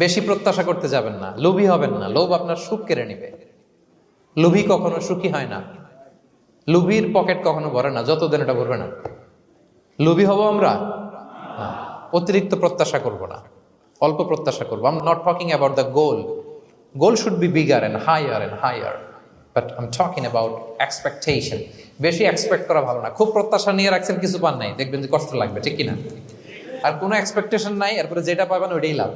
বেশি প্রত্যাশা করতে যাবেন না, লোভী হবেন না। লোভ আপনার সুখ কেড়ে নিবে। লোভী কখনো সুখী হয় না। লোভীর পকেট কখনো ভরে না, যতদিন এটা ভরবে না। লোভী হব আমরা না। অতিরিক্ত প্রত্যাশা করব না, অল্প প্রত্যাশা করবো। I am not talking about the goal. Goal should be bigger and higher, but I am talking about expectation. বেশি এক্সপেক্ট করা ভালো না। খুব প্রত্যাশা নিয়ে রাখছেন, কিছু পান নাই, দেখবেন যে কষ্ট লাগবে, ঠিক কিনা? আর কোনো এক্সপেকটেশন নাই, এরপরে যেটা পাবেন ওইটাই লাভ।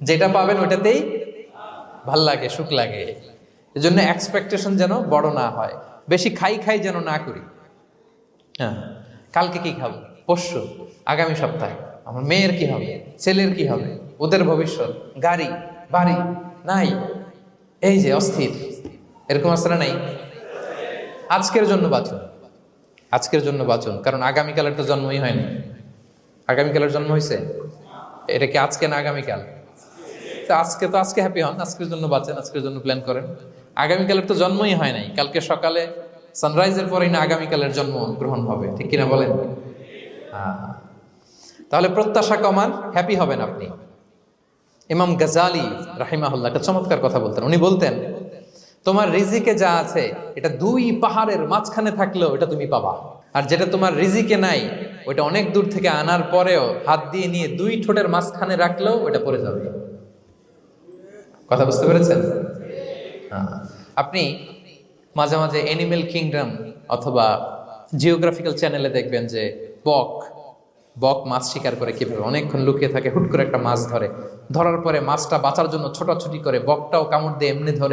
যেটা পাবেন ওইটাতেই ভাল লাগে, সুখ লাগে। এই জন্য এক্সপেকটেশন যেন বড় না হয়। বেশি খাই যেন না করি। হ্যাঁ, কালকে কি খাবো, পরশু, আগামী সপ্তাহে আমার মেয়ের কি হবে, ছেলের কি হবে, ওদের ভবিষ্যৎ, গাড়ি বাড়ি নাই, এই যে অস্থির, এরকম আসলে নাই। আজকের জন্য বাঁচুন, আজকের জন্য বাঁচুন, কারণ আগামীকালের তো জন্মই হয়নি। আগামীকালের জন্ম হয়েছে, এটা কি আজকে না আগামীকাল? তো আজকে হ্যাপি হন, আজকের জন্য বাঁচেন, আজকের জন্য প্ল্যান করেন। আগামীকালের তো জন্মই হয় নাই। কালকে সকালে সানরাইজের পরেই না আগামীকালের জন্ম গ্রহণ হবে, ঠিক কিনা বলেন? তাহলে প্রত্যাশা কমান, হ্যাপি হবেন আপনি। ইমাম গাজালি রাহিমাহুল্লাহ একটা চমৎকার কথা বলতেন। উনি বলতেন, তোমার রিজিকে যা আছে এটা 2 পাহাড়ের মাঝখানে থাকলেও এটা তুমি পাবা। আর যেটা তোমার রিজিকে নাই, ওইটা অনেক দূর থেকে আনার পরেও হাত দিয়ে নিয়ে 2 ঠোঁটের মাঝখানে রাখলেও ওইটা পড়ে যাবে। কথা বুঝতে পেরেছেন? আপনি মাঝে মাঝে অ্যানিমেল কিংডম অথবা জিওগ্রাফিক্যাল চ্যানেলে দেখবেন যে বক মাছ শিকার করে কিভাবে অনেকক্ষণ লুকিয়ে থাকে, হুট করে একটা মাছ ধরে, ধরার পরে মাছটা বাঁচার জন্য ছোটাছুটি করে, বকটাও কামড় দিয়ে এমনি ধরে